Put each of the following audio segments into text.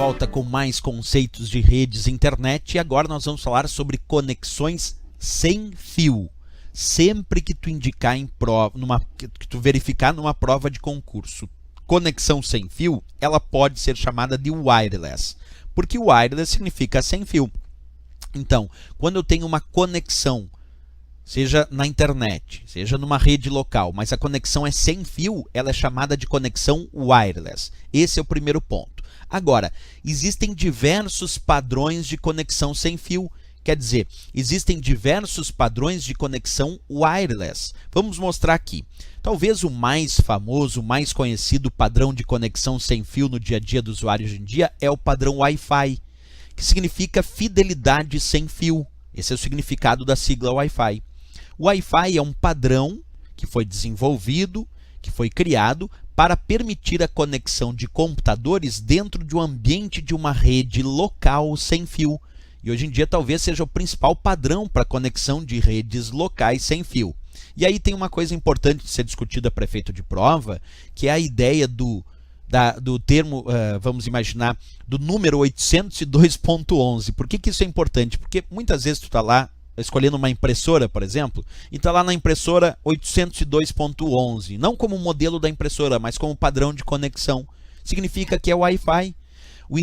volta com mais conceitos de redes e internet e agora nós vamos falar sobre conexões sem fio. Sempre que tu indicar em prova, que tu verificar numa prova de concurso, conexão sem fio, ela pode ser chamada de wireless, porque wireless significa sem fio. Então, quando eu tenho uma conexão, seja na internet, seja numa rede local, mas a conexão é sem fio, ela é chamada de conexão wireless. Esse é o primeiro ponto. Agora, existem diversos padrões de conexão sem fio. Quer dizer, existem diversos padrões de conexão wireless. Vamos mostrar aqui. Talvez o mais famoso, o mais conhecido padrão de conexão sem fio no dia a dia do usuário hoje em dia é o padrão Wi-Fi, que significa fidelidade sem fio. Esse é o significado da sigla Wi-Fi. O Wi-Fi é um padrão que foi desenvolvido, que foi criado para permitir a conexão de computadores dentro de um ambiente de uma rede local sem fio. E hoje em dia talvez seja o principal padrão para conexão de redes locais sem fio. E aí tem uma coisa importante de ser discutida para efeito de prova, que é a ideia do termo, vamos imaginar, do número 802.11. Por que isso é importante? Porque muitas vezes tu está lá escolhendo uma impressora, por exemplo, e está lá na impressora 802.11, não como modelo da impressora, mas como padrão de conexão. Significa que é Wi-Fi. O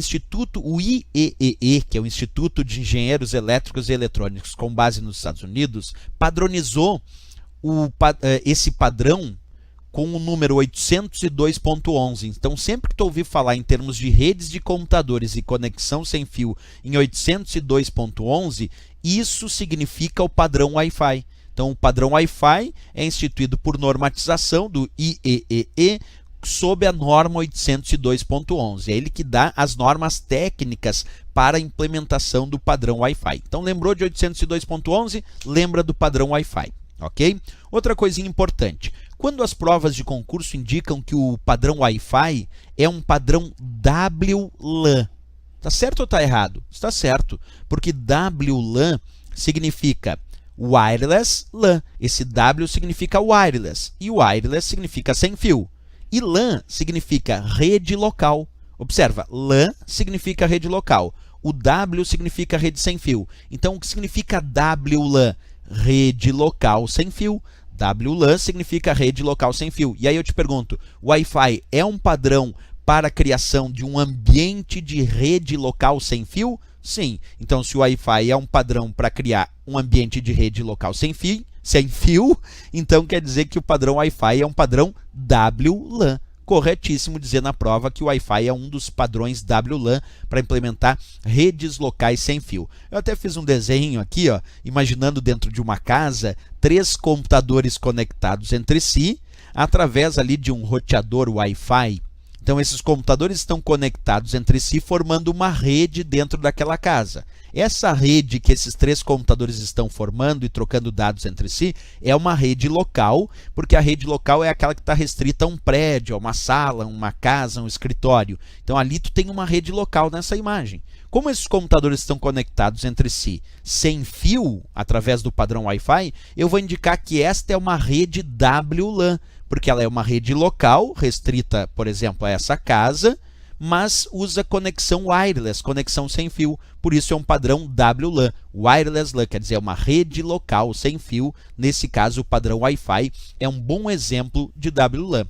IEEE, que é o Instituto de Engenheiros Elétricos e Eletrônicos, com base nos Estados Unidos, padronizou esse padrão com o número 802.11. Então, sempre que tu ouvir falar em termos de redes de computadores e conexão sem fio em 802.11, isso significa o padrão Wi-Fi. Então, o padrão Wi-Fi é instituído por normatização do IEEE, sob a norma 802.11. É ele que dá as normas técnicas para a implementação do padrão Wi-Fi. Então, lembrou de 802.11? Lembra do padrão Wi-Fi, ok? Outra coisinha importante. Quando as provas de concurso indicam que o padrão Wi-Fi é um padrão WLAN, está certo ou está errado? Está certo, porque WLAN significa Wireless LAN. Esse W significa wireless e wireless significa sem fio. E LAN significa rede local. Observa, LAN significa rede local. O W significa rede sem fio. Então, o que significa WLAN? Rede local sem fio. WLAN significa rede local sem fio. E aí eu te pergunto, o Wi-Fi é um padrão para a criação de um ambiente de rede local sem fio? Sim. Então, se o Wi-Fi é um padrão para criar um ambiente de rede local sem fio, então quer dizer que o padrão Wi-Fi é um padrão WLAN. Corretíssimo dizer na prova que o Wi-Fi é um dos padrões WLAN para implementar redes locais sem fio. Eu até fiz um desenho aqui, ó, imaginando dentro de uma casa 3 computadores conectados entre si através ali de um roteador Wi-Fi. Então, esses computadores estão conectados entre si, formando uma rede dentro daquela casa. Essa rede que esses 3 computadores estão formando e trocando dados entre si é uma rede local, porque a rede local é aquela que está restrita a um prédio, a uma sala, uma casa, um escritório. Então, ali tu tem uma rede local nessa imagem. Como esses computadores estão conectados entre si sem fio, através do padrão Wi-Fi, eu vou indicar que esta é uma rede WLAN, porque ela é uma rede local, restrita, por exemplo, a essa casa, mas usa conexão wireless, conexão sem fio. Por isso é um padrão WLAN, wireless LAN, quer dizer, é uma rede local sem fio. Nesse caso, o padrão Wi-Fi é um bom exemplo de WLAN.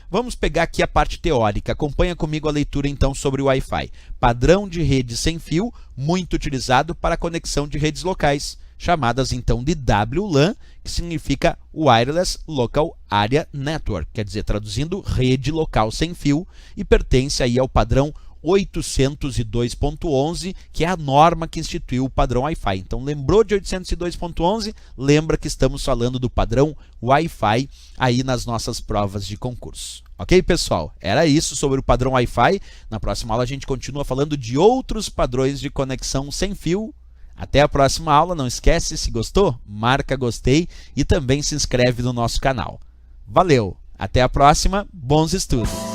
Vamos pegar aqui a parte teórica. Acompanha comigo a leitura então sobre o Wi-Fi. Padrão de rede sem fio, muito utilizado para a conexão de redes locais, chamadas então de WLAN, que significa Wireless Local Area Network, quer dizer, traduzindo, rede local sem fio, e pertence aí ao padrão 802.11, que é a norma que instituiu o padrão Wi-Fi. Então, lembrou de 802.11? Lembra que estamos falando do padrão Wi-Fi aí nas nossas provas de concurso. Ok, pessoal? Era isso sobre o padrão Wi-Fi. Na próxima aula a gente continua falando de outros padrões de conexão sem fio. Até a próxima aula. Não esquece, se gostou, marca gostei e também se inscreve no nosso canal. Valeu! Até a próxima. Bons estudos!